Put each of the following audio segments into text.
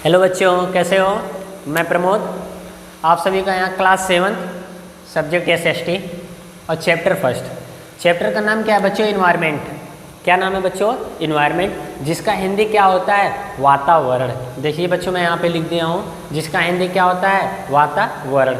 Hello बच्चों, कैसे हो? मैं प्रमोद, आप सभी का यहाँ क्लास 7 सब्जेक्ट SST और चैप्टर फर्स्ट। चैप्टर का नाम क्या है बच्चों? इन्वायरमेंट। क्या नाम है बच्चों? इन्वायरमेंट, जिसका हिंदी क्या होता है? वातावरण। देखिए बच्चों, मैं यहाँ पे लिख दिया हूँ, जिसका हिंदी क्या होता है? वातावरण।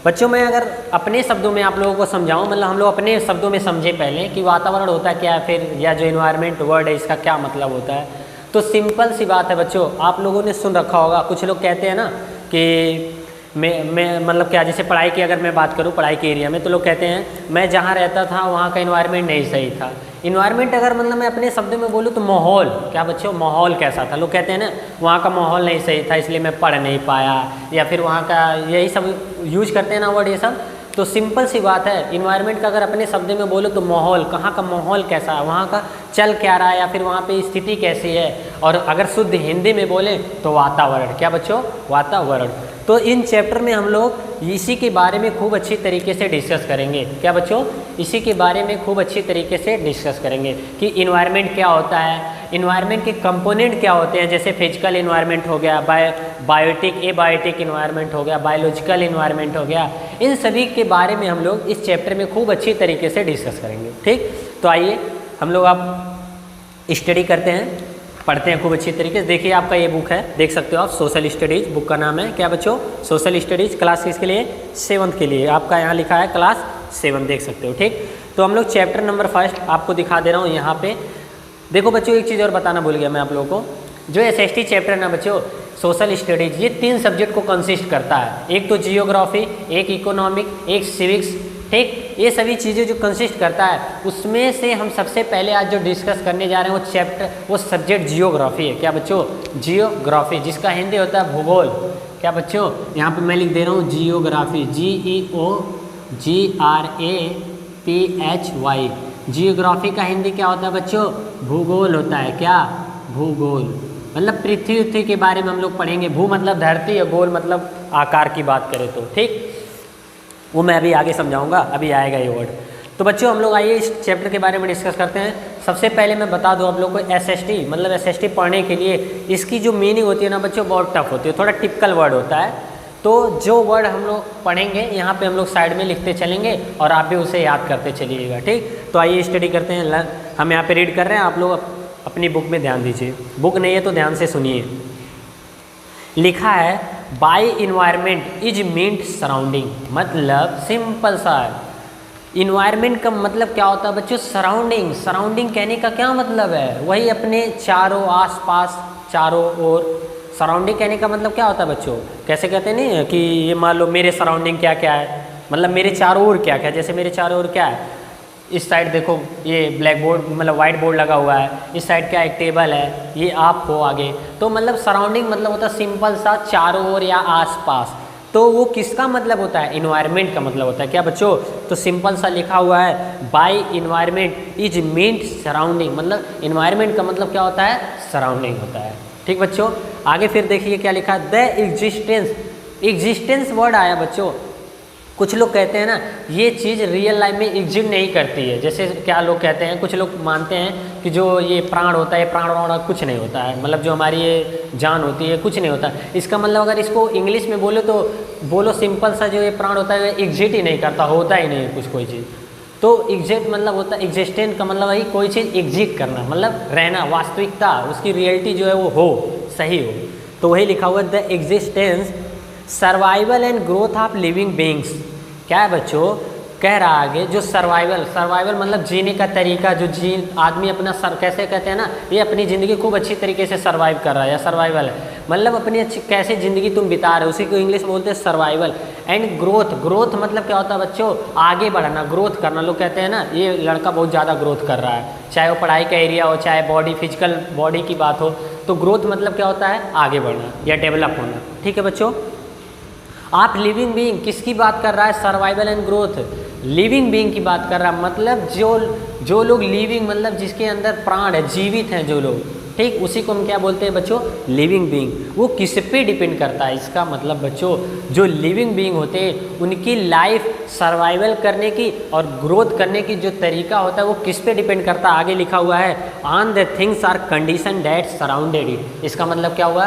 बच्चों, मैं अगर अपने शब्दों में आप लोगों को समझाऊँ, मतलब हम लोग अपने शब्दों में समझे पहले कि वातावरण होता है क्या है, फिर या जो इन्वायरमेंट वर्ड है इसका क्या मतलब होता है। तो सिंपल सी बात है बच्चों, आप लोगों ने सुन रखा होगा, कुछ लोग कहते हैं ना कि मैं मतलब क्या, जैसे पढ़ाई की अगर मैं बात करूँ, पढ़ाई के एरिया में, तो लोग कहते हैं मैं जहाँ रहता था वहाँ का इन्वायरमेंट नहीं सही था। इन्वायरमेंट अगर मतलब मैं अपने शब्दों में बोलूँ तो माहौल। क्या बच्चों? माहौल कैसा था? लोग कहते हैं ना वहाँ का माहौल नहीं सही था इसलिए मैं पढ़ नहीं पाया, या फिर वहाँ का यही सब यूज करते हैं ना वर्ड ये सब। तो सिंपल सी बात है, इन्वायरमेंट का अगर अपने शब्द में बोलो तो माहौल, कहाँ का माहौल कैसा है, वहाँ का चल क्या रहा है, या फिर वहाँ पे स्थिति कैसी है। और अगर शुद्ध हिंदी में बोले तो वातावरण। क्या बच्चों? वातावरण। तो इन चैप्टर में हम लोग इसी के बारे में खूब अच्छी तरीके से डिस्कस करेंगे। क्या बच्चों? इसी के बारे में खूब अच्छी तरीके से डिस्कस करेंगे कि इन्वायरमेंट क्या होता है, इन्वायरमेंट के कंपोनेंट क्या होते हैं, जैसे फिजिकल इन्वायरमेंट हो गया, बायोटिक एबायोटिक इन्वायरमेंट हो गया, बायोलॉजिकल इन्वायरमेंट हो गया। इन सभी के बारे में हम लोग इस चैप्टर में खूब अच्छी तरीके से डिस्कस करेंगे। ठीक, तो आइए हम लोग आप स्टडी करते हैं, पढ़ते हैं खूब अच्छी तरीके से। देखिए आपका ये बुक है, देख सकते हो आप, सोशल स्टडीज़ बुक का नाम है। क्या बच्चों? Social studies. क्लास किसके लिए? 7th के लिए। आपका यहाँ लिखा है क्लास 7, देख सकते हो। ठीक, तो हम लोग चैप्टर नंबर 1 आपको दिखा दे रहा हूँ यहाँ पे। देखो बच्चों, एक चीज़ और बताना भूल गया मैं आप लोगों को, जो SST चैप्टर है ना बच्चों, सोशल स्टडीज़, ये 3 सब्जेक्ट को कंसिस्ट करता है। एक तो जियोग्राफी, एक इकोनॉमिक, एक सिविक्स। ठीक, ये सभी चीज़ें जो कंसिस्ट करता है, उसमें से हम सबसे पहले आज जो डिस्कस करने जा रहे हैं वो चैप्टर, वो सब्जेक्ट जियोग्राफी है। क्या बच्चों? जियोग्राफी, जिसका हिंदी होता है भूगोल। क्या बच्चों? यहाँ पे मैं लिख दे रहा हूँ जियोग्राफी, GEOGRAPHY। जियोग्राफी का हिंदी क्या होता है बच्चों? भूगोल होता है। क्या? भूगोल, मतलब पृथ्वी के बारे में हम लोग पढ़ेंगे। भू मतलब धरती, और गोल मतलब आकार की बात करें तो। ठीक, वो मैं अभी आगे समझाऊंगा, अभी आएगा ये वर्ड। तो बच्चों हम लोग आइए इस चैप्टर के बारे में डिस्कस करते हैं। सबसे पहले मैं बता दूं आप लोग को, SST मतलब SST पढ़ने के लिए इसकी जो मीनिंग होती है ना बच्चों, बहुत टफ होती है, थोड़ा टिपिकल वर्ड होता है। तो जो वर्ड हम लोग पढ़ेंगे यहाँ पे हम लोग साइड में लिखते चलेंगे और आप भी उसे याद करते चलिएगा। ठीक, तो आइए स्टडी करते हैं। हम यहाँ पे रीड कर रहे हैं, आप लोग अपनी बुक में ध्यान दीजिए। बुक नहीं है तो ध्यान से सुनिए। लिखा है by environment is meant surrounding, मतलब सिंपल सा है। इन्वायरमेंट का मतलब क्या होता है बच्चों? सराउंडिंग। सराउंडिंग कहने का क्या मतलब है? वही अपने चारों आसपास, चारों ओर। सराउंडिंग कहने का मतलब क्या होता है बच्चों? कैसे कहते नहीं कि ये मान लो मेरे सराउंडिंग क्या क्या है, मतलब मेरे चारों ओर क्या क्या। जैसे मेरे चारों ओर क्या है, इस साइड देखो ये ब्लैक बोर्ड मतलब वाइट बोर्ड लगा हुआ है, इस साइड क्या एक टेबल है, ये आप हो आगे। तो मतलब सराउंडिंग मतलब होता है सिंपल सा चारों ओर या आसपास। तो वो किसका मतलब होता है? इन्वायरमेंट का मतलब होता है। क्या बच्चों? तो सिंपल सा लिखा हुआ है by environment is meant surrounding, मतलब इन्वायरमेंट का मतलब क्या होता है? सराउंडिंग होता है। ठीक बच्चों, आगे फिर देखिए क्या लिखा है, द एग्जिस्टेंस। एग्जिस्टेंस वर्ड आया बच्चों। कुछ लोग कहते हैं ना ये चीज़ रियल लाइफ में एग्जिस्ट नहीं करती है। जैसे क्या लोग कहते हैं, कुछ लोग मानते हैं कि जो ये प्राण होता है, प्राण वाण कुछ नहीं होता है, मतलब जो हमारी ये जान होती है कुछ नहीं होता। इसका मतलब अगर इसको इंग्लिश में बोलो तो बोलो सिंपल सा, जो ये प्राण होता है एग्जिस्ट ही नहीं करता, होता ही नहीं कुछ कोई चीज़। तो एग्जिस्ट मतलब होता है, एग्जिस्टेंट का मतलब वही कोई चीज़ एग्जिस्ट करना, मतलब रहना, वास्तविकता, उसकी रियलिटी जो है वो हो, सही हो। तो वही लिखा हुआ है the existence survival and growth of living beings. क्या है बच्चों? कह रहा आगे जो सर्वाइवल मतलब जीने का तरीका, जो आदमी अपना कैसे कहते हैं ना, ये अपनी ज़िंदगी खूब अच्छी तरीके से सर्वाइव कर रहा है, या सर्वाइवल है मतलब अपनी अच्छी कैसे ज़िंदगी तुम बिता रहे हो, उसी को इंग्लिश में बोलते हैं सर्वाइवल। एंड ग्रोथ मतलब क्या होता है बच्चों? आगे बढ़ना, ग्रोथ करना। लोग कहते हैं ना ये लड़का बहुत ज़्यादा ग्रोथ कर रहा है, चाहे वो पढ़ाई का एरिया हो, चाहे बॉडी फिजिकल बॉडी की बात हो। तो ग्रोथ मतलब क्या होता है? आगे बढ़ना या डेवलप होना। ठीक है बच्चों, आप लिविंग बीइंग किसकी बात कर रहा है? Survival and growth, living being की बात कर रहा है। मतलब जो लोग लिविंग मतलब जिसके अंदर प्राण है, जीवित हैं जो लोग, ठीक, उसी को हम क्या बोलते हैं बच्चों? Living being. वो किस पे डिपेंड करता है? इसका मतलब बच्चों जो लिविंग बीइंग होते हैं उनकी लाइफ सर्वाइवल करने की और ग्रोथ करने की जो तरीका होता है वो किस पे डिपेंड करता है? आगे लिखा हुआ है on the things are condition that surrounded it. इसका मतलब क्या हुआ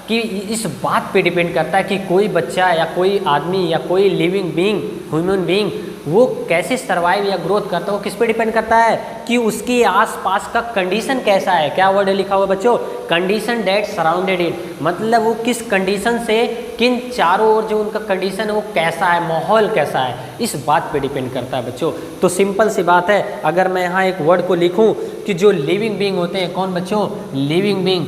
कि इस बात पे डिपेंड करता है कि कोई बच्चा या कोई आदमी या कोई लिविंग बीइंग, ह्यूमन बीइंग, वो कैसे सर्वाइव या ग्रोथ करता है, वो किस पे डिपेंड करता है कि उसके आसपास का कंडीशन कैसा है। क्या वर्ड लिखा हुआ बच्चों? कंडीशन डेट सराउंडेड इट, मतलब वो किस कंडीशन से, किन चारों ओर जो उनका कंडीशन है वो कैसा है, माहौल कैसा है, इस बात पे डिपेंड करता है बच्चों। तो सिंपल सी बात है, अगर मैं यहाँ एक वर्ड को लिखूँ कि जो लिविंग बीइंग होते हैं, कौन बच्चों? Living being,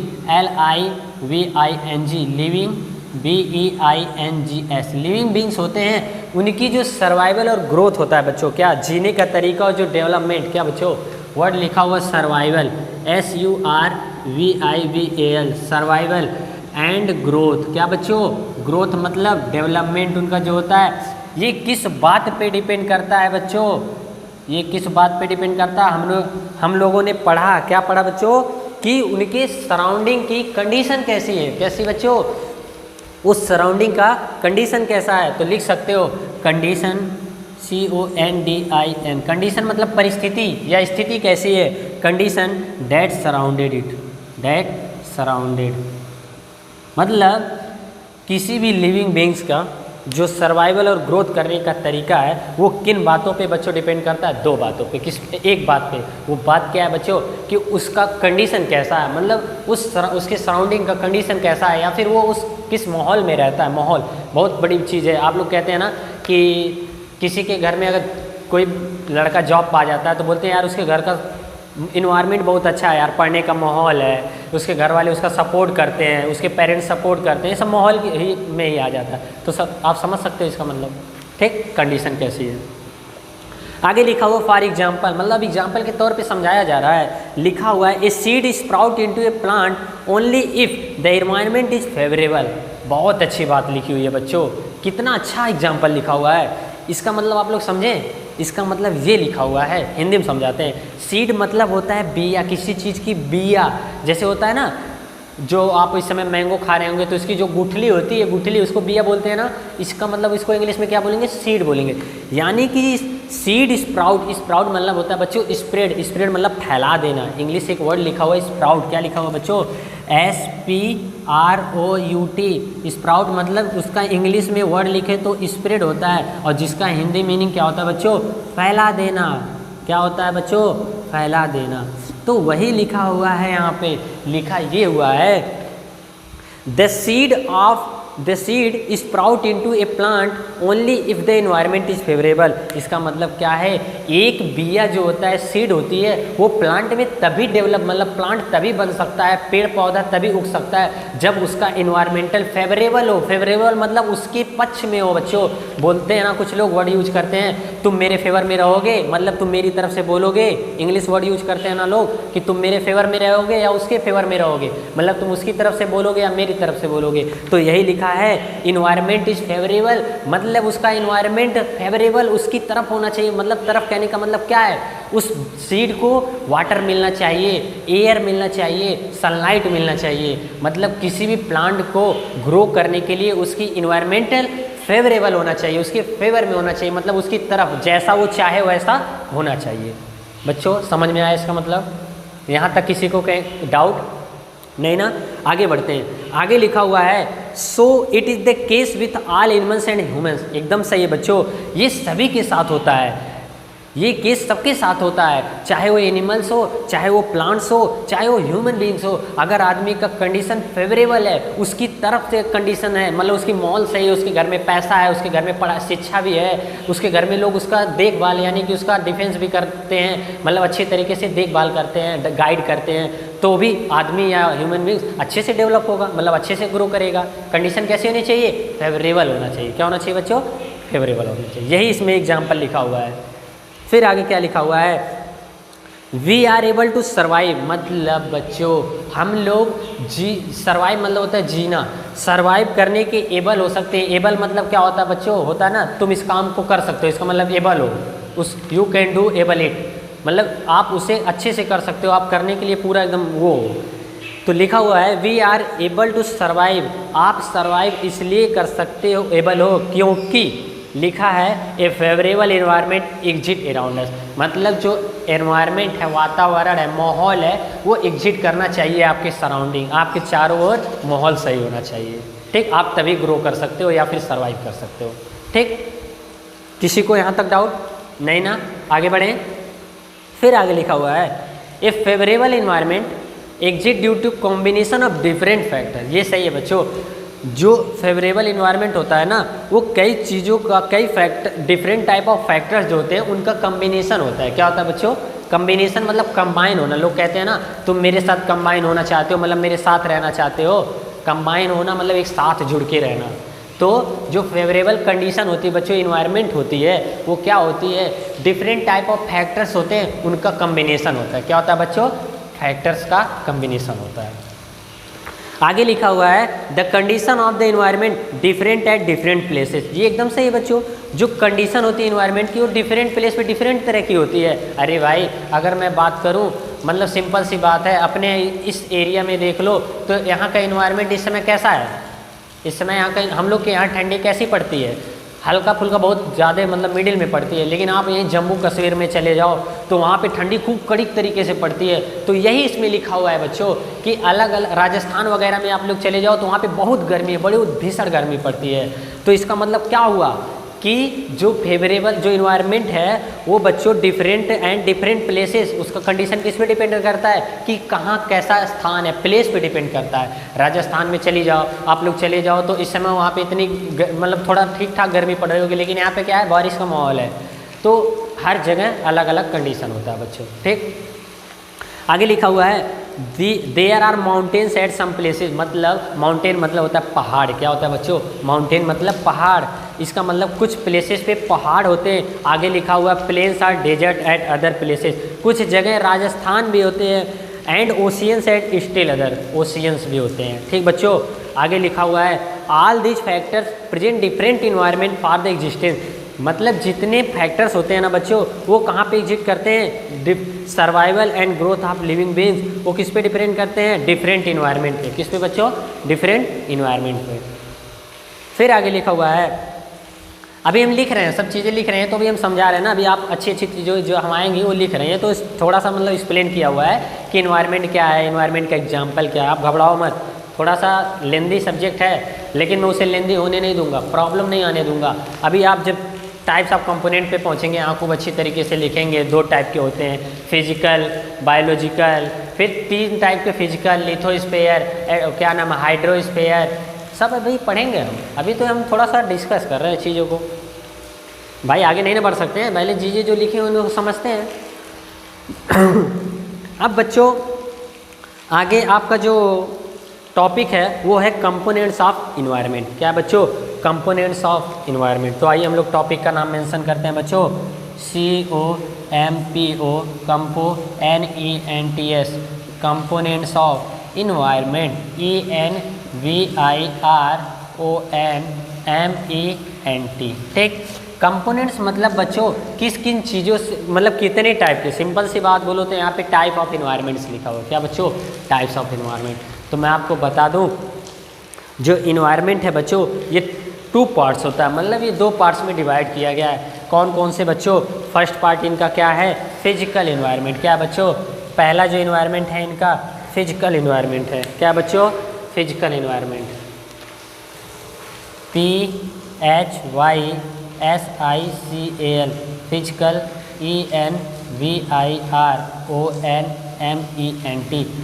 LIVING, living BEINGS, living beings होते हैं, उनकी जो सर्वाइवल और ग्रोथ होता है बच्चों, क्या जीने का तरीका और जो डेवलपमेंट, क्या बच्चों वर्ड लिखा हुआ survival, SURVIVAL, survival and growth, क्या बच्चों? ग्रोथ मतलब डेवलपमेंट उनका जो होता है, ये किस बात पे डिपेंड करता है बच्चों? ये किस बात पे डिपेंड करता है? हम लोगों ने पढ़ा, क्या पढ़ा बच्चों? कि उनके सराउंडिंग की कंडीशन कैसी है, कैसी बच्चों? उस सराउंडिंग का कंडीशन कैसा है, तो लिख सकते हो कंडीशन, CONDIN, कंडीशन मतलब परिस्थिति या स्थिति कैसी है, condition that surrounded it, that surrounded मतलब किसी भी लिविंग बींग्स का जो सर्वाइवल और ग्रोथ करने का तरीका है वो किन बातों पे बच्चों डिपेंड करता है? 2 बातों पे। किस एक बात पे, वो बात क्या है बच्चों? कि उसका कंडीशन कैसा है, मतलब उसके सराउंडिंग का कंडीशन कैसा है, या फिर वो उस किस माहौल में रहता है। माहौल बहुत बड़ी चीज़ है। आप लोग कहते हैं ना कि किसी के घर में अगर कोई लड़का जॉब पा जाता है तो बोलते हैं यार उसके घर का इन्वायरमेंट बहुत अच्छा है यार, पढ़ने का माहौल है, उसके घर वाले उसका सपोर्ट करते हैं, उसके पेरेंट्स सपोर्ट करते हैं, ये सब माहौल ही में ही आ जाता है। तो सब आप समझ सकते हो इसका मतलब, ठीक, कंडीशन कैसी है। आगे लिखा हुआ फॉर एग्जाम्पल, मतलब एग्जाम्पल के तौर पे समझाया जा रहा है। लिखा हुआ है a seed sprout into A plant only if the environment is favourable. बहुत अच्छी बात लिखी हुई है बच्चों, कितना अच्छा एग्जाम्पल लिखा हुआ है। इसका मतलब आप लोग समझें, इसका मतलब ये लिखा हुआ है, हिंदी में समझाते हैं। सीड मतलब होता है बिया, किसी चीज़ की बिया। जैसे होता है ना, जो आप इस समय मैंगो खा रहे होंगे तो इसकी जो गुठली होती है, गुठली उसको बिया बोलते हैं ना। इसका मतलब इसको इंग्लिश में क्या बोलेंगे? सीड बोलेंगे। यानी कि सीड स्प्राउट, स्प्राउट मतलब होता है बच्चों स्प्रेड, स्प्रेड मतलब फैला देना। इंग्लिश से एक वर्ड लिखा हुआ है स्प्राउट, क्या लिखा हुआ बच्चों? SPROUT, स्प्राउट मतलब उसका इंग्लिश में वर्ड लिखे तो स्प्रेड होता है, और जिसका हिंदी मीनिंग क्या होता है बच्चों? फैला देना। क्या होता है बच्चों? फैला देना। तो वही लिखा हुआ है यहाँ पे, लिखा ये हुआ है the seed sprout into A plant only if the environment is favourable. इसका मतलब क्या है? एक बिया जो होता है, सीड होती है, वो प्लांट में तभी डेवलप, मतलब प्लांट तभी बन सकता है, पेड़ पौधा तभी उग सकता है जब उसका एनवायरमेंटल फेवरेबल हो। फेवरेबल मतलब उसके पक्ष में हो बच्चों। बोलते हैं ना, कुछ लोग वर्ड यूज करते हैं, तुम मेरे फेवर में रहोगे, मतलब तुम मेरी तरफ से बोलोगे। इंग्लिश वर्ड यूज करते हैं ना लोग कि तुम मेरे फेवर में रहोगे या उसके फेवर में रहोगे, मतलब तुम उसकी तरफ से बोलोगे या मेरी तरफ से बोलोगे। तो यही लिखा है इन्वायरमेंट इज फेवरेबल, मतलब उसका इन्वायरमेंट फेवरेबल उसकी तरफ होना चाहिए। मतलब तरफ कहने का मतलब क्या है? उस सीड को वाटर मिलना चाहिए, एयर मिलना चाहिए, सनलाइट मिलना चाहिए। मतलब किसी भी प्लांट को ग्रो करने के लिए उसकी इन्वायरमेंटल फेवरेबल होना चाहिए, उसके फेवर में होना चाहिए, मतलब उसकी तरफ जैसा वो चाहे वैसा होना चाहिए। बच्चों समझ में आया इसका मतलब? यहाँ तक किसी को कहीं डाउट नहीं ना? आगे बढ़ते हैं। आगे लिखा हुआ है so it is the case with all animals and humans. एकदम सही है बच्चों, ये सभी के साथ होता है, ये केस सबके साथ होता है, चाहे वो एनिमल्स हो, चाहे वो प्लांट्स हो, चाहे वो ह्यूमन बींग्स हो। अगर आदमी का कंडीशन फेवरेबल है, उसकी तरफ से कंडीशन है, मतलब उसकी माहौल सही है, उसके घर में पैसा है, उसके घर में पढ़ा शिक्षा भी है, उसके घर में लोग उसका देखभाल यानी कि उसका डिफेंस भी करते हैं, मतलब अच्छे तरीके से देखभाल करते हैं, गाइड करते हैं, तो भी आदमी या ह्यूमन बींग्स अच्छे से डेवलप होगा, मतलब अच्छे से ग्रो करेगा। कंडीशन कैसी होनी चाहिए? फेवरेबल होना चाहिए। क्या होना चाहिए बच्चों? फेवरेबल होना चाहिए। यही इसमें एग्जाम्पल लिखा हुआ है। फिर आगे क्या लिखा हुआ है? We are able to survive, मतलब बच्चों हम लोग सर्वाइव मतलब होता है जीना, सर्वाइव करने के एबल हो सकते हैं। एबल मतलब क्या होता है बच्चों? होता है ना, तुम इस काम को कर सकते हो, इसका मतलब एबल हो, उस you can do able it, मतलब आप उसे अच्छे से कर सकते हो, आप करने के लिए पूरा एकदम वो। तो लिखा हुआ है we are able to survive, आप सर्वाइव इसलिए कर सकते हो, एबल हो, क्योंकि लिखा है a favourable environment exist around us, मतलब जो एनवायरनमेंट है, वातावरण है, माहौल है, वो एग्जिट करना चाहिए आपके सराउंडिंग, आपके चारों ओर माहौल सही होना चाहिए। ठीक, आप तभी ग्रो कर सकते हो या फिर सर्वाइव कर सकते हो। ठीक, किसी को यहाँ तक डाउट नहीं ना? आगे बढ़ें। फिर आगे लिखा हुआ है a favourable environment exist due to combination of different factor. ये सही है बच्चों, जो फेवरेबल इन्वायरमेंट होता है ना, वो कई चीज़ों का, कई factor, different type of factors जो होते हैं उनका कम्बिनेशन होता है। क्या होता है बच्चों? कम्बिनेशन मतलब कंबाइन होना। लोग कहते हैं ना तुम मेरे साथ कंबाइन होना चाहते हो, मतलब मेरे साथ रहना चाहते हो। कंबाइन होना मतलब एक साथ जुड़ के रहना। तो जो फेवरेबल कंडीशन होती है बच्चों, इन्वायरमेंट होती है, वो क्या होती है? डिफरेंट टाइप ऑफ फैक्टर्स होते हैं, उनका कम्बिनेशन होता है। क्या होता है बच्चों? फैक्टर्स का कम्बिनेशन होता है। आगे लिखा हुआ है the condition of the environment different at different places. ये एकदम सही है बच्चों, जो कंडीशन होती है इन्वायरमेंट की वो डिफरेंट प्लेस पे डिफरेंट तरह की होती है। अरे भाई, अगर मैं बात करूं, मतलब सिंपल सी बात है, अपने इस एरिया में देख लो तो यहाँ का इन्वायरमेंट इस समय कैसा है? इस समय यहाँ का, हम लोग के यहाँ ठंडी कैसी पड़ती है? हल्का फुल्का, बहुत ज़्यादा मतलब मिडिल में पड़ती है। लेकिन आप यहीं जम्मू कश्मीर में चले जाओ तो वहाँ पे ठंडी खूब कड़ी तरीके से पड़ती है। तो यही इसमें लिखा हुआ है बच्चों कि अलग अलग राजस्थान वगैरह में आप लोग चले जाओ तो वहाँ पे बहुत गर्मी है, बड़ी भीषण गर्मी पड़ती है। तो इसका मतलब क्या हुआ कि जो फेवरेबल जो इन्वायरमेंट है वो बच्चों डिफरेंट एंड डिफरेंट प्लेसेस, उसका कंडीशन किस पे डिपेंड करता है कि कहाँ कैसा स्थान है, प्लेस पे डिपेंड करता है। राजस्थान में चली जाओ, आप लोग चले जाओ तो इस समय वहाँ पे इतनी मतलब थोड़ा ठीक ठाक गर्मी पड़ रही होगी, लेकिन यहाँ पे क्या है, बारिश का माहौल है। तो हर जगह अलग अलग कंडीशन होता है बच्चों। ठीक, आगे लिखा हुआ है there are mountains at some places, मतलब माउंटेन मतलब होता है पहाड़। क्या होता है बच्चों? माउंटेन मतलब पहाड़। इसका मतलब कुछ प्लेसेस पे पहाड़ होते हैं। आगे लिखा हुआ है plains are desert at other places, कुछ जगह राजस्थान भी होते हैं। And oceans at still other, oceans भी होते हैं। ठीक बच्चों, आगे लिखा हुआ है all this factors present different environment for the existence, मतलब जितने फैक्टर्स होते हैं ना बच्चों, वो कहाँ पे एग्जिस्ट करते हैं? Survival and growth of living beings, वो किस पे डिपेंड करते हैं? डिफरेंट इन्वायरमेंट पे। किस पे बच्चों? डिफरेंट इन्वायरमेंट पे। फिर आगे लिखा हुआ है, अभी हम लिख रहे हैं, सब चीज़ें लिख रहे हैं तो अभी हम समझा रहे हैं ना, अभी आप अच्छी अच्छी चीज़ें जो हम आएंगी वो लिख रहे हैं। तो थोड़ा सा मतलब एक्सप्लेन किया हुआ है कि इन्वायरमेंट क्या है, इन्वायरमेंट का एग्जाम्पल क्या है। आप घबराओ मत, थोड़ा सा लेंदी सब्जेक्ट है लेकिन मैं उसे लेंदी होने नहीं दूंगा, प्रॉब्लम नहीं आने दूंगा। अभी आप जब टाइप्स ऑफ कंपोनेंट पे पहुंचेंगे आप खूब अच्छी तरीके से लिखेंगे। 2 टाइप के होते हैं, फिजिकल, बायोलॉजिकल, फिर 3 टाइप के फिजिकल, लिथोस्फीयर, क्या नाम है, हाइड्रोस्फीयर, सब अभी पढ़ेंगे हम। अभी तो हम थोड़ा सा डिस्कस कर रहे हैं चीज़ों को। भाई आगे नहीं ना बढ़ सकते हैं, पहले चीज़ें जो लिखी हैं उनको समझते हैं। अब बच्चों आगे आपका जो टॉपिक है वो है कंपोनेंट्स ऑफ इन्वायरमेंट। क्या बच्चों? Components of environment. तो आइए हम लोग टॉपिक का नाम मेंशन करते हैं बच्चों, COMPO, कंपो NENTS, components of environment, ENVIRONMENT। ठीक, कंपोनेंट्स मतलब बच्चों किस किन चीज़ों से, मतलब कितने टाइप के, सिंपल सी बात बोलो तो यहाँ पे टाइप ऑफ इन्वायरमेंट्स लिखा हुआ है। क्या बच्चों? Types of environment. तो मैं आपको बता दूं, जो इन्वायरमेंट है बच्चों ये 2 पार्ट्स होता है, मतलब ये 2 पार्ट्स में डिवाइड किया गया है। कौन कौन से बच्चों? फर्स्ट पार्ट इनका क्या है? Physical environment. क्या बच्चों? पहला जो इन्वायरमेंट है इनका फिजिकल इन्वायरमेंट है। क्या बच्चों? Physical environment, PHYSICAL, physical, ENVIRONMENT।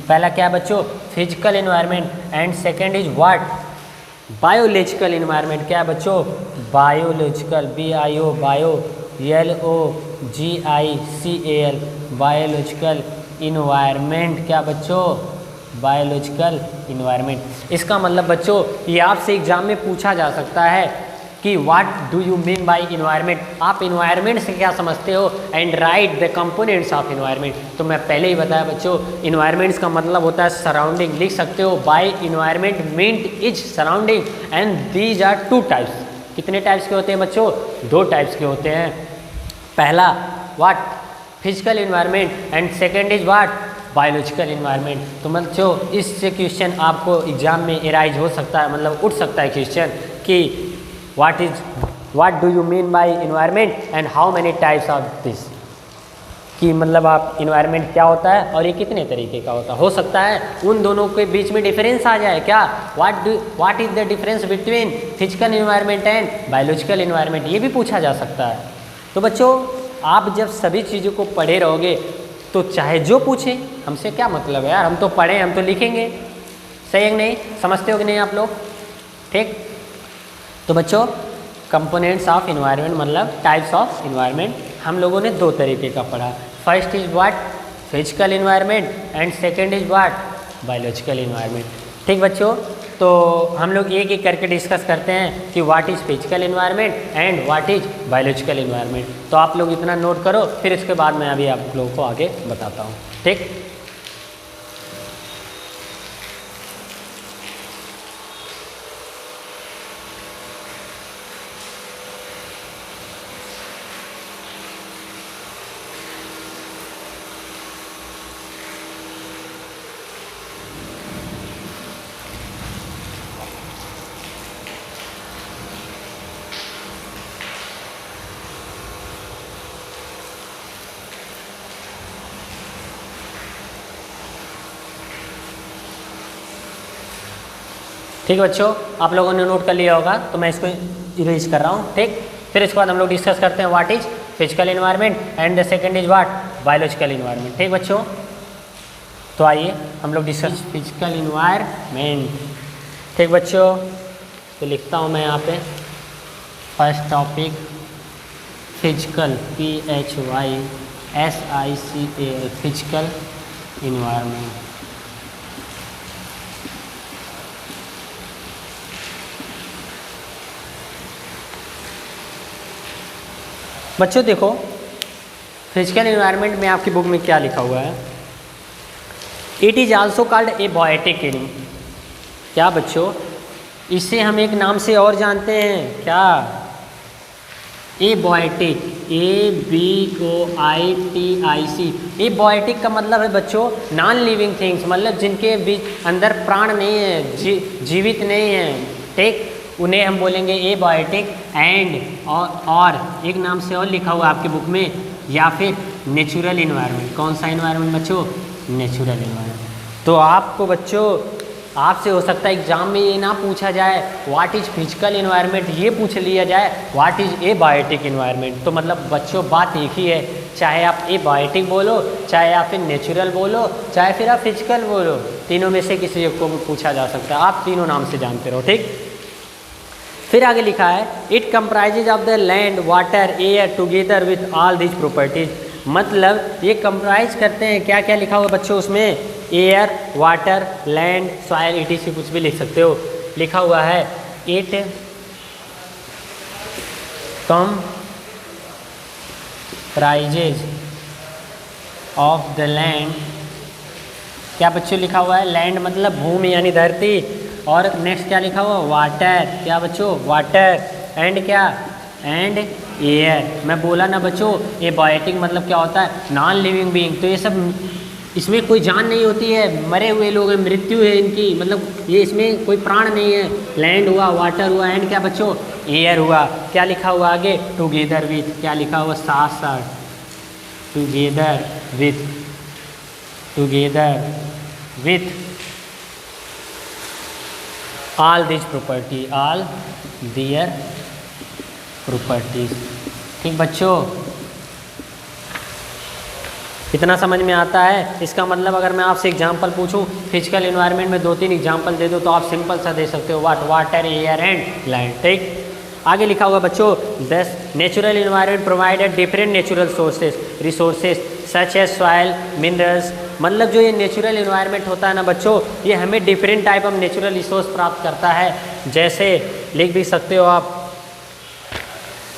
पहला क्या बच्चों? Physical environment. And second is what? Biological environment. क्या बच्चों? Biological, BIO, bio, LOGICAL, biological environment. क्या बच्चों? Biological environment. इसका मतलब बच्चों ये आपसे एग्जाम में पूछा जा सकता है कि what do you mean by environment, आप इन्वायरमेंट से क्या समझते हो, and right the components of environment. तो मैं पहले ही बताया बच्चों, इन्वायरमेंट्स का मतलब होता है सराउंडिंग। लिख सकते हो by environment meant is surrounding and these are 2 types. कितने टाइप्स के होते हैं बच्चों? 2 टाइप्स के होते हैं। पहला what? Physical environment, and second is what? Biological environment. तो बच्चों इससे क्वेश्चन आपको एग्जाम में एराइज हो सकता है, मतलब उठ सकता है क्वेश्चन कि what is what do you mean by environment and how many types of this, कि मतलब आप इन्वायरमेंट क्या होता है और ये कितने तरीके का होता है। हो सकता है उन दोनों के बीच में डिफरेंस आ जाए क्या, what is the difference between physical environment and biological environment, ये भी पूछा जा सकता है। तो बच्चों आप जब सभी चीज़ों को पढ़े रहोगे तो चाहे जो पूछे, हमसे क्या मतलब है यार, हम तो पढ़े, हम तो लिखेंगे, सही है कि नहीं, समझते हो कि नहीं आप लोग, ठीक। तो बच्चों कंपोनेंट्स ऑफ इन्वायरमेंट मतलब टाइप्स ऑफ इन्वायरमेंट हम लोगों ने दो तरीके का पढ़ा। First is what physical environment and second is what biological environment, ठीक बच्चों। तो हम लोग एक एक करके डिस्कस करते हैं कि what is physical environment and what is biological environment. तो आप लोग इतना नोट करो, फिर इसके बाद मैं अभी आप लोगों को आगे बताता हूँ, ठीक। ठीक है बच्चों, आप लोगों ने नोट कर लिया होगा तो मैं इसको इरेज कर रहा हूँ, ठीक। फिर इसके बाद हम लोग डिस्कस करते हैं what is physical environment and the second is what biological environment, ठीक बच्चों। तो आइए हम लोग डिस्कस फिजिकल इन्वायरमेंट, ठीक बच्चों। तो लिखता हूँ मैं यहाँ पे first topic physical PHYSICAL physical environment. बच्चों देखो फिजिकल इन्वायरमेंट में आपकी बुक में क्या लिखा हुआ है, it is also called abiotic इन, क्या बच्चों इसे हम एक नाम से और जानते हैं क्या, ए बायोटिक, ABOITIC। ए बायोटिक का मतलब है बच्चों नॉन लिविंग थिंग्स, मतलब जिनके बीच अंदर प्राण नहीं है, जीवित नहीं है, ठीक, उन्हें हम बोलेंगे ए बायोटिक एंड और एक नाम से और लिखा हुआ आपकी बुक में, या फिर नेचुरल इन्वायरमेंट। कौन सा इन्वायरमेंट बच्चों, नेचुरल इन्वायरमेंट। तो आपको बच्चों आपसे हो सकता है एग्जाम में ये ना पूछा जाए व्हाट इज फिजिकल इन्वायरमेंट, ये पूछ लिया जाए what is a biotic environment. तो मतलब बच्चों बात एक ही है, चाहे आप ए बायोटिक बोलो, चाहे आप फिर नेचुरल बोलो, चाहे फिर आप फिजिकल बोलो, तीनों में से किसी एक को पूछा जा सकता है, आप तीनों नाम से जानते रहो, ठीक। फिर आगे लिखा है it comprises of the land water air together with all this properties, मतलब ये कंप्राइज करते हैं, क्या क्या लिखा हुआ बच्चों उसमें, air, water, land, soil, ETC कुछ भी लिख सकते हो, लिखा हुआ है it comprises of the land, क्या बच्चों लिखा हुआ है, लैंड मतलब भूमि यानी धरती, और नेक्स्ट क्या लिखा हुआ, वाटर, क्या बच्चों वाटर, एंड क्या, एंड एयर। मैं बोला ना बच्चों ये बायोटिक मतलब क्या होता है, नॉन लिविंग बीइंग, तो ये सब इसमें कोई जान नहीं होती है, मरे हुए लोग हैं, मृत्यु है इनकी, मतलब ये इसमें कोई प्राण नहीं है। लैंड हुआ, वाटर हुआ, एंड क्या बच्चों, एयर हुआ। क्या लिखा हुआ आगे, टुगेदर विथ, क्या लिखा हुआ, साथ साथ, together with, together with all this property, all their properties, ठीक बच्चों। इतना समझ में आता है। इसका मतलब अगर मैं आपसे एग्जांपल पूछूं फिजिकल इन्वायरमेंट में 2-3 एग्जांपल दे दो तो आप सिंपल सा दे सकते हो, वाटर, एयर एंड लैंड, ठीक। आगे लिखा हुआ बच्चों this natural environment provided different natural resources such as soil, minerals, मतलब जो ये नेचुरल इन्वायरमेंट होता है ना बच्चों, ये हमें different type of natural resource प्राप्त करता है। जैसे लिख भी सकते हो आप,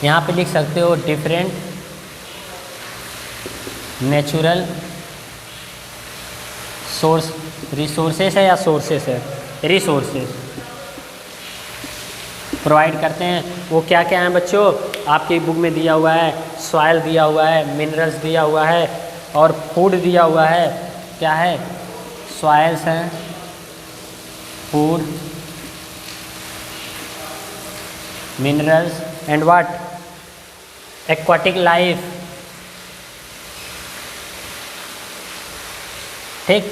यहाँ पे लिख सकते हो डिफरेंट नेचुरल सोर्स, रिसोर्सेस है या सोर्सेस है, रिसोर्सेस प्रोवाइड करते हैं। वो क्या क्या हैं बच्चों, आपकी बुक में दिया हुआ है, सॉइल दिया हुआ है, मिनरल्स दिया हुआ है, और फूड दिया हुआ है। क्या है, सॉइल्स हैं, food, minerals and what, aquatic life, ठीक।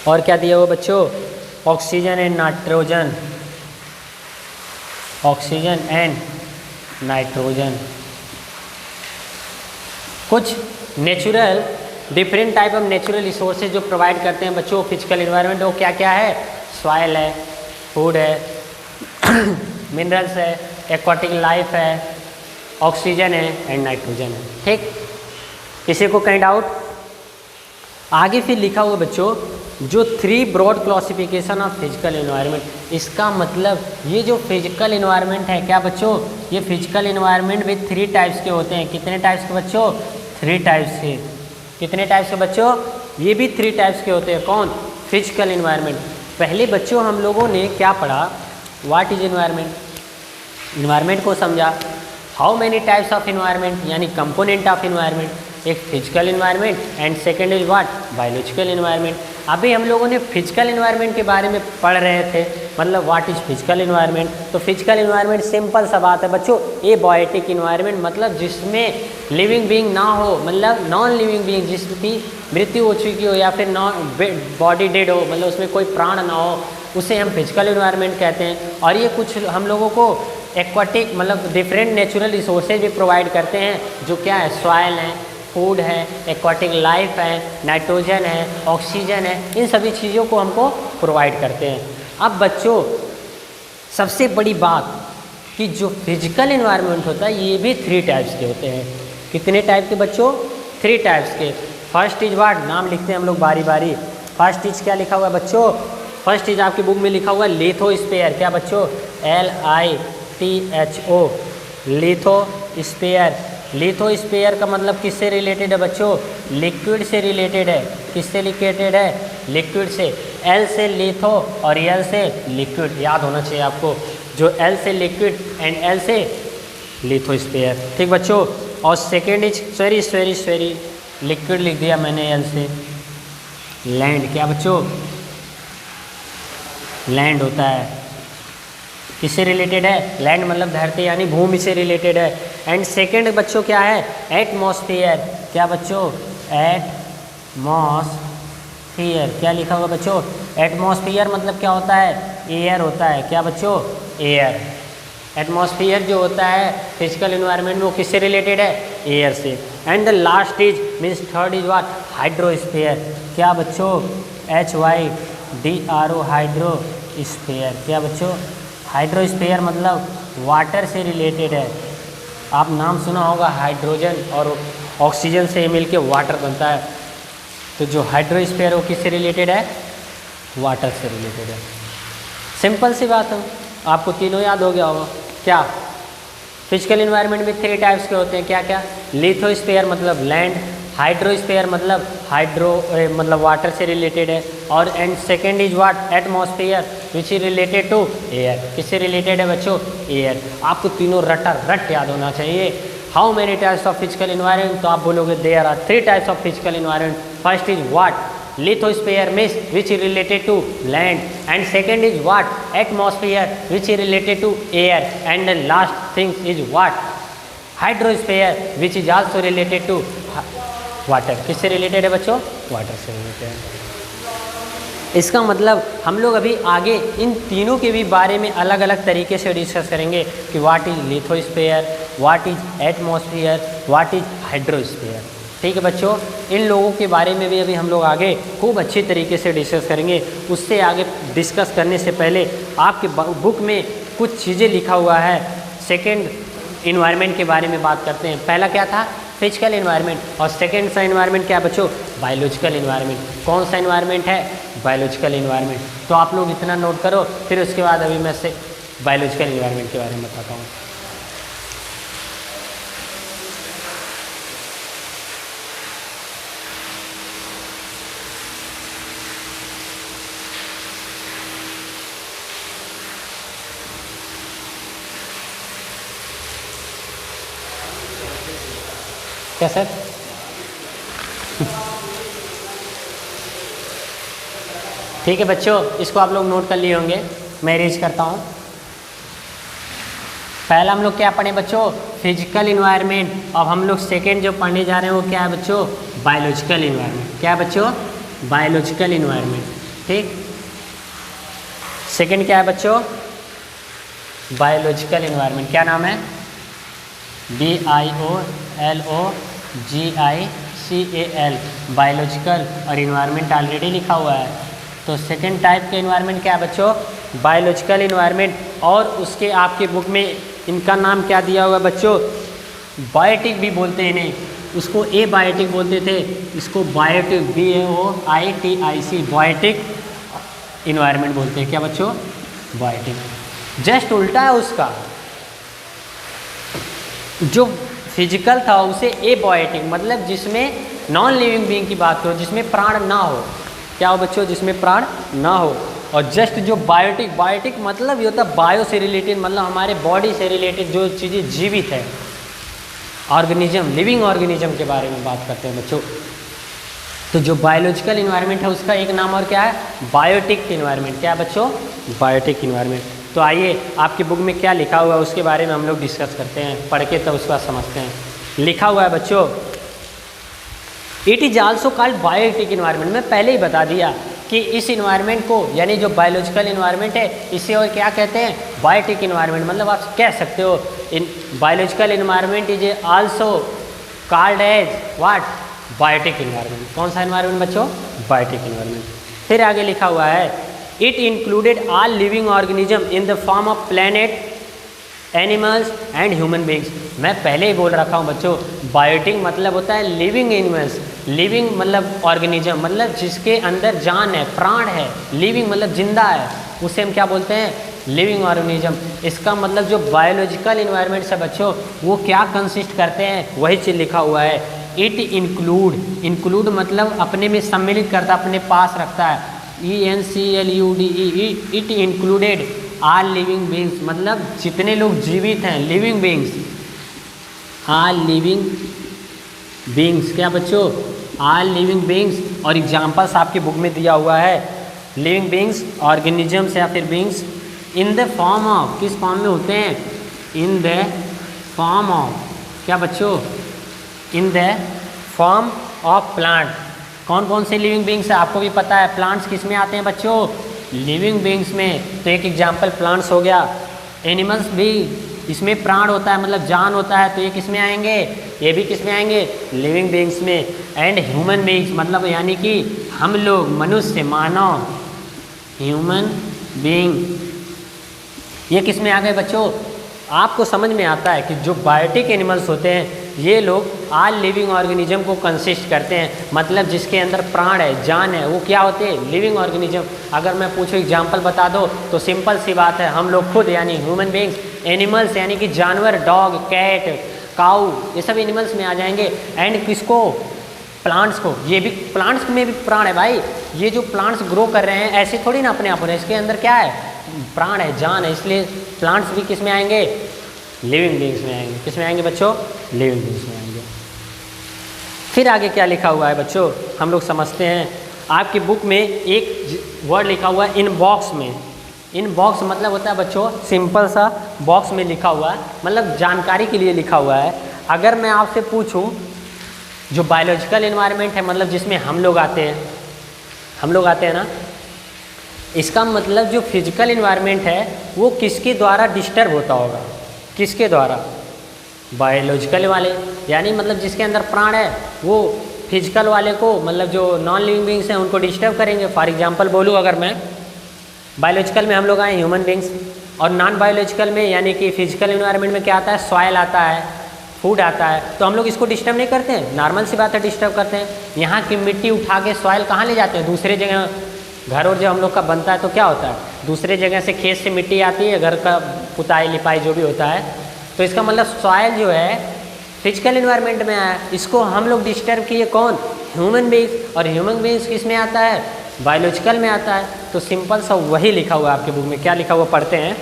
और क्या दिया हुआ बच्चों, oxygen and nitrogen, oxygen and nitrogen. कुछ natural different type of natural resources जो प्रोवाइड करते हैं बच्चों फिजिकल इन्वायरमेंट, वो क्या क्या है, सॉइल है, फूड है, मिनरल्स है, एक्वाटिक लाइफ है, ऑक्सीजन है एंड नाइट्रोजन है, ठीक। किसी को कहीं डाउट? आगे फिर लिखा हुआ बच्चों जो 3 broad classification of physical environment, इसका मतलब ये जो फिजिकल इन्वायरमेंट है क्या बच्चों, ये फिजिकल इन्वायरमेंट भी 3 टाइप्स के होते हैं। कितने टाइप्स के बच्चों, 3 टाइप्स के। कितने टाइप्स के बच्चों, ये भी 3 टाइप्स के होते हैं। कौन, फिजिकल इन्वायरमेंट। पहले बच्चों हम लोगों ने क्या पढ़ा, व्हाट इज इन्वायरमेंट, इन्वायरमेंट को समझा। How many types of environment, यानी कंपोनेंट ऑफ इन्वायरमेंट, एक physical environment and second is what, biological environment. अभी हम लोगों ने फिजिकल इन्वायरमेंट के बारे में पढ़ रहे थे, मतलब व्हाट इज फिजिकल इन्वायरमेंट। तो फिजिकल इन्वायरमेंट सिंपल सा बात है बच्चों, ए बायोटिक इन्वायरमेंट, मतलब जिसमें लिविंग बीइंग ना हो, मतलब नॉन लिविंग बीइंग, जिसकी मृत्यु हो चुकी हो या फिर नॉन बॉडी डेड हो, मतलब उसमें कोई प्राण ना हो, उसे हम फिजिकल इन्वायरमेंट कहते हैं। और ये कुछ हम लोगों को एक्वाटिक मतलब डिफरेंट नेचुरल रिसोर्सेज भी प्रोवाइड करते हैं, जो क्या है, सॉइल है, फूड है, एक्वाटिक लाइफ है, नाइट्रोजन है, ऑक्सीजन है, इन सभी चीज़ों को हमको प्रोवाइड करते हैं। अब बच्चों सबसे बड़ी बात कि जो फिजिकल इन्वायरमेंट होता है ये भी 3 टाइप्स के होते हैं। कितने टाइप के बच्चों, 3 टाइप्स के। फर्स्ट इज व्हाट, नाम लिखते हैं हम लोग बारी बारी। फर्स्ट इज क्या लिखा हुआ है बच्चों, फर्स्ट इज आपकी बुक में लिखा हुआ है लिथोस्फीयर। क्या बच्चों, LITHO, लिथोस्फीयर। लिथोस्फीयर का मतलब किससे रिलेटेड है बच्चों, लिक्विड से रिलेटेड है। किससे रिलेटेड है, लिक्विड से। L से लिथो और L से लिक्विड, याद होना चाहिए आपको, जो L से लिक्विड एंड L से लिथोस्फीयर, ठीक बच्चों। और सेकेंड इज सॉरी लिक्विड लिख दिया मैंने, L से लैंड। क्या बच्चों, लैंड होता है, किससे रिलेटेड है, लैंड मतलब धरती यानी भूमि से रिलेटेड है। एंड सेकेंड बच्चों क्या है, एटमॉस्फेयर। क्या बच्चों, एटमॉस्फेयर। क्या लिखा हुआ बच्चों, एटमॉस्फेयर मतलब क्या होता है, एयर होता है। क्या बच्चों, एयर। एटमॉस्फेयर जो होता है फिजिकल इन्वायरमेंट में वो किससे रिलेटेड है, एयर से। And the last is means third is what, hydrosphere. क्या बच्चों, HYDRO, हाइड्रोस्फीयर। क्या बच्चों, हाइड्रोस्फीयर मतलब वाटर से रिलेटेड है। आप नाम सुना होगा, हाइड्रोजन और ऑक्सीजन से मिलके वाटर बनता है। तो जो हाइड्रोस्फीयर वो किससे रिलेटेड है, वाटर से रिलेटेड है। सिंपल सी बात है, आपको तीनों याद हो गया होगा। क्या, फिजिकल इन्वायरमेंट में 3 टाइप्स के होते हैं। क्या क्या, लिथोस्फीयर मतलब लैंड, हाइड्रोस्फीयर मतलब मतलब वाटर से रिलेटेड है, और and second is what, atmosphere which is related to air. किससे रिलेटेड है बच्चों, एयर। आपको तीनों रट याद होना चाहिए। How many types of physical environment, तो आप बोलोगे there are 3 types of physical environment. First is what, lithosphere means which is related to land, and second is what, atmosphere which is related to air, and the last thing is what, hydrosphere which is also related to water। किससे related है बच्चों, water से related है। इसका मतलब हम लोग अभी आगे इन तीनों के भी बारे में अलग अलग तरीके से डिस्कस करेंगे कि what is lithosphere, what is atmosphere, what is hydrosphere. ठीक है बच्चों, इन लोगों के बारे में भी अभी हम लोग आगे खूब अच्छी तरीके से डिस्कस करेंगे। उससे आगे डिस्कस करने से पहले आपके बुक में कुछ चीज़ें लिखा हुआ है। सेकेंड इन्वायरमेंट के बारे में बात करते हैं। पहला क्या था, फिजिकल इन्वायरमेंट, और सेकेंड सा इन्वायरमेंट क्या बच्चों, बायोलॉजिकल इन्वायरमेंट। कौन सा इन्वायरमेंट है, बायोलॉजिकल इन्वायरमेंट। तो आप लोग इतना नोट करो, फिर उसके बाद अभी मैं से बायोलॉजिकल इन्वायरमेंट के बारे में बताता हूँ। क्या सर, ठीक है बच्चों, इसको आप लोग नोट कर लिए होंगे, मैं इरेज करता हूँ। पहला हम लोग क्या पढ़े बच्चों, फिजिकल इन्वायरमेंट। अब हम लोग सेकेंड जो पढ़ने जा रहे हैं वो क्या है बच्चों, बायोलॉजिकल इन्वायरमेंट। क्या है बच्चों, बायोलॉजिकल इन्वायरमेंट। ठीक, सेकेंड क्या है बच्चों, बायोलॉजिकल इन्वायरमेंट। क्या नाम है, BIOLOGICAL, बायोलॉजिकल, और इन्वायरमेंट ऑलरेडी लिखा हुआ है। तो सेकेंड टाइप का इन्वायरमेंट क्या है बच्चों, बायोलॉजिकल इन्वायरमेंट। और उसके आपके बुक में इनका नाम क्या दिया हुआ है बच्चों, बायोटिक भी बोलते हैं इन्हें, उसको ए बायोटिक बोलते थे, इसको बायोटिक BAOITIC बायोटिक इन्वायरमेंट बोलते हैं। क्या बच्चों, बायोटिक। जस्ट उल्टा है उसका, जो फिजिकल था उसे ए बायोटिक, मतलब जिसमें नॉन लिविंग बीइंग की बात करो, जिसमें प्राण ना हो। क्या हो बच्चों, जिसमें प्राण ना हो। और जस्ट जो बायोटिक, बायोटिक मतलब ये होता है बायो से रिलेटेड, मतलब हमारे बॉडी से रिलेटेड जो चीज़ें जीवित है, ऑर्गेनिज्म, लिविंग ऑर्गेनिज्म के बारे में बात करते हैं बच्चों। तो जो बायोलॉजिकल इन्वायरमेंट है उसका एक नाम और क्या है, बायोटिक इन्वायरमेंट। क्या है बच्चों, बायोटिक इन्वायरमेंट। तो आइए आपकी बुक में क्या लिखा हुआ है उसके बारे में हम लोग डिस्कस करते हैं, पढ़ के तब उसका समझते हैं। लिखा हुआ है बच्चों, it is also called biotic environment. मैं पहले ही बता दिया कि इस इन्वायरमेंट को, यानी जो बायोलॉजिकल इन्वायरमेंट है, इसे और क्या कहते हैं, बायोटिक इन्वायरमेंट। मतलब आप कह सकते हो in biological environment is also called as what, biotic environment. कौन सा इन्वायरमेंट बच्चों, बायोटिक इन्वायरमेंट। फिर आगे लिखा हुआ है, it included all living organism in the form of planet, animals and human beings. मैं पहले ही बोल रखा हूँ बच्चों, बायोटिक मतलब होता है लिविंग एनिमल्स, लिविंग मतलब ऑर्गेनिज्म, मतलब जिसके अंदर जान है, प्राण है। लिविंग मतलब जिंदा है, उसे हम क्या बोलते हैं, लिविंग ऑर्गेनिज्म। इसका मतलब जो बायोलॉजिकल इन्वायरमेंट है बच्चों, वो क्या कंसिस्ट करते हैं, वही चीज़ लिखा हुआ है। इट इंक्लूड, इंक्लूड मतलब अपने में सम्मिलित करता, अपने पास रखता है, ENCLUDE, it included all living beings, मतलब जितने लोग जीवित हैं, living beings, all living beings. क्या बच्चों, ऑल लिविंग बींग्स। और एग्जाम्पल्स आपकी बुक में दिया हुआ है, लिविंग बींग्स, ऑर्गेनिजम्स या फिर beings in the form of, किस फॉर्म में होते हैं, इन द फॉर्म ऑफ, क्या बच्चों, in the form of plant. कौन कौन से लिविंग बींग्स है आपको भी पता है, प्लांट्स किस में आते हैं बच्चों, लिविंग बींग्स में। तो एक एग्जाम्पल प्लांट्स हो गया। एनिमल्स भी, इसमें प्राण होता है, मतलब जान होता है, तो ये किस में आएंगे, ये भी किस में आएंगे, लिविंग बींग्स में। एंड ह्यूमन बींग्स मतलब यानी कि हम लोग, मनुष्य, मानव, ह्यूमन बींग, ये किस में आ गए बच्चों। आपको समझ में आता है कि जो बायोटिक एनिमल्स होते हैं ये लोग ऑल लिविंग ऑर्गेनिज्म को कंसिस्ट करते हैं, मतलब जिसके अंदर प्राण है, जान है, वो क्या होते हैं, लिविंग ऑर्गेनिज्म। अगर मैं पूछूं एग्जांपल बता दो तो सिंपल सी बात है, हम लोग खुद यानी ह्यूमन बींग्स, एनिमल्स यानी कि जानवर, डॉग, कैट, काऊ, ये सब एनिमल्स में आ जाएंगे। एंड किसको, प्लांट्स को। ये भी, प्लांट्स में भी प्राण है भाई, ये जो प्लांट्स ग्रो कर रहे हैं ऐसे थोड़ी ना अपने आप हो रहे हैं, इसके अंदर क्या है, प्राण है, जान है, इसलिए प्लांट्स भी किस में आएंगे, लिविंग बींग्स में आएंगे। किस में आएंगे बच्चों, लिविंग बींग्स में आएंगे। फिर आगे क्या लिखा हुआ है बच्चों, हम लोग समझते हैं। आपकी बुक में एक वर्ड लिखा हुआ है, इन बॉक्स में। इन बॉक्स मतलब होता है बच्चों, सिंपल सा बॉक्स में लिखा हुआ है, मतलब जानकारी के लिए लिखा हुआ है। अगर मैं आपसे पूछूं, जो बायोलॉजिकल इन्वायरमेंट है, मतलब जिसमें हम लोग आते हैं ना, इसका मतलब जो फिजिकल इन्वायरमेंट है वो किसके द्वारा डिस्टर्ब होता होगा, किसके द्वारा, बायोलॉजिकल वाले, यानी मतलब जिसके अंदर प्राण है वो फिजिकल वाले को, मतलब जो नॉन लिविंग बींग्स हैं उनको डिस्टर्ब करेंगे। फॉर एग्जांपल बोलूँ, अगर मैं बायोलॉजिकल में हम लोग आए ह्यूमन बींग्स, और नॉन बायोलॉजिकल में यानी कि फिजिकल इन्वायरमेंट में क्या आता है, सॉइल आता है, फूड आता है, तो हम लोग इसको डिस्टर्ब नहीं करते हैं, नॉर्मल सी बात है, डिस्टर्ब करते हैं। यहाँ की मिट्टी उठा के सॉइल कहाँ ले जाते हैं, दूसरे जगह। घर और जब हम लोग का बनता है तो क्या होता है, दूसरे जगह से खेत से मिट्टी आती है, घर का पुताई लिपाई जो भी होता है, तो इसका मतलब सॉइल जो है फिजिकल इन्वायरमेंट में आया, इसको हम लोग डिस्टर्ब किए, कौन, ह्यूमन बींग्स। और ह्यूमन बींग्स किस में आता है, बायोलॉजिकल में आता है। तो सिंपल सा वही लिखा हुआ है आपके बुक में। क्या लिखा हुआ पढ़ते हैं,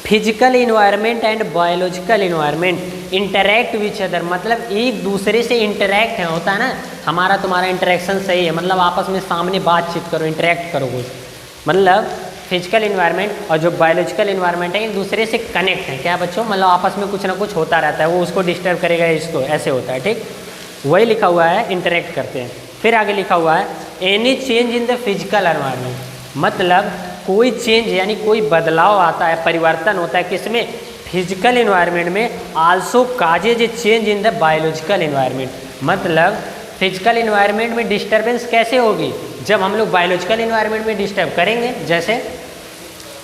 physical environment and biological environment interact which other, मतलब एक दूसरे से इंटरैक्ट है, होता है ना, हमारा तुम्हारा इंटरेक्शन सही है, मतलब आपस में सामने बातचीत करो, इंटरैक्ट करो कुछ, मतलब फिजिकल इन्वायरमेंट और जो बायोलॉजिकल इन्वायरमेंट है एक दूसरे से कनेक्ट है। क्या बच्चों, मतलब आपस में कुछ ना कुछ होता रहता है, वो उसको डिस्टर्ब करेगा, इसको ऐसे होता है, ठीक। वही लिखा हुआ है इंटरेक्ट करते हैं। फिर आगे लिखा हुआ है any change in the physical environment, मतलब कोई चेंज यानी कोई बदलाव आता है, परिवर्तन होता है किसमें, फिजिकल इन्वायरमेंट में, also causes A change in the biological environment, मतलब फिजिकल इन्वायरमेंट में डिस्टर्बेंस कैसे होगी, जब हम लोग बायोलॉजिकल इन्वायरमेंट में डिस्टर्ब करेंगे। जैसे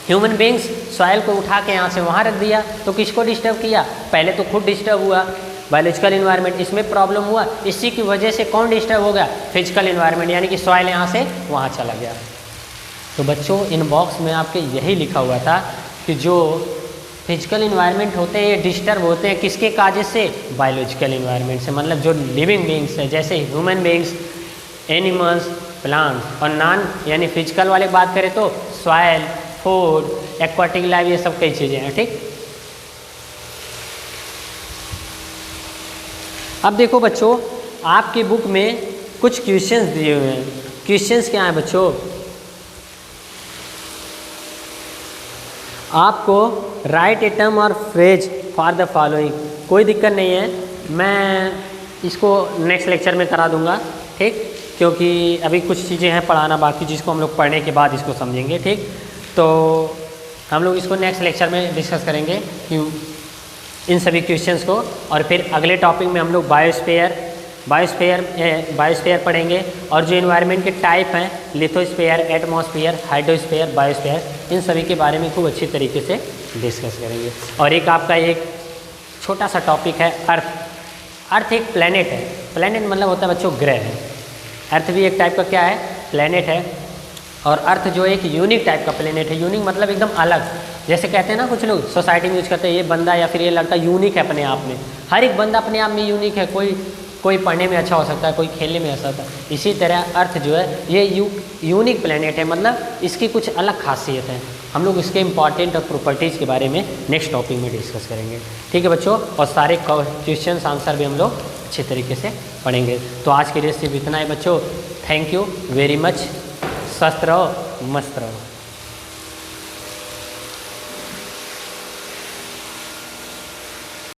ह्यूमन बींग्स सॉइल को उठा के यहाँ से वहाँ रख दिया तो किसको डिस्टर्ब किया, पहले तो खुद डिस्टर्ब हुआ, बायोलॉजिकल इन्वायरमेंट इसमें प्रॉब्लम हुआ, इसी की वजह से कौन डिस्टर्ब हो गया, फिजिकल इन्वायरमेंट, यानी कि सॉइल यहाँ से वहाँ चला गया। तो बच्चों इन बॉक्स में आपके यही लिखा हुआ था कि जो फिजिकल इन्वायरमेंट होते हैं ये डिस्टर्ब होते हैं किसके काजेज से, बायोलॉजिकल इन्वायरमेंट से, मतलब जो लिविंग बींग्स है जैसे ह्यूमन बींग्स, एनिमल्स, प्लांट्स, और नॉन यानी फिजिकल वाले बात करें तो सॉइल, फूड, एक्वाटिक लाइफ, ये सब कई चीज़ें हैं, ठीक। अब देखो बच्चों आपकी बुक में कुछ क्वेश्चंस दिए हुए हैं। क्वेश्चंस क्या हैं बच्चों, आपको राइट ए टर्म और फ्रेज फॉर द फॉलोइंग, कोई दिक्कत नहीं है, मैं इसको नेक्स्ट लेक्चर में करा दूंगा, ठीक, क्योंकि अभी कुछ चीज़ें हैं पढ़ाना बाकी, जिसको हम लोग पढ़ने के बाद इसको समझेंगे, ठीक। तो हम लोग इसको नेक्स्ट लेक्चर में डिस्कस करेंगे कि इन सभी क्वेश्चंस को, और फिर अगले टॉपिक में हम लोग बायोस्फीयर पढ़ेंगे, और जो इन्वायरमेंट के टाइप हैं, लिथोस्फीयर, एटमॉस्फेयर, हाइड्रोस्फीयर, बायोस्फीयर, इन सभी के बारे में खूब अच्छी तरीके से डिस्कस करेंगे। और एक आपका एक छोटा सा टॉपिक है अर्थ। अर्थ एक प्लेनेट है, प्लेनेट मतलब होता है बच्चों ग्रह है, अर्थ भी एक टाइप का क्या है, प्लेनेट है। और अर्थ जो एक यूनिक टाइप का प्लेनेट है, यूनिक मतलब एकदम अलग, जैसे कहते हैं ना कुछ लोग सोसाइटी में यूज करते हैं, ये बंदा या फिर ये लड़का यूनिक है अपने आप में, हर एक बंदा अपने आप में यूनिक है, कोई पढ़ने में अच्छा हो सकता है, कोई खेलने में अच्छा होता है, इसी तरह अर्थ जो है ये यूनिक प्लेनेट है, मतलब इसकी कुछ अलग खासियत है। हम लोग इसके इंपॉर्टेंट और प्रॉपर्टीज़ के बारे में नेक्स्ट टॉपिक में डिस्कस करेंगे, ठीक है बच्चों। और सारे क्वेश्चन आंसर भी हम लोग अच्छे तरीके से पढ़ेंगे। तो आज के लिए सिर्फ इतना है बच्चों, थैंक यू वेरी मच, स्वस्थ रहो, मस्त रहो।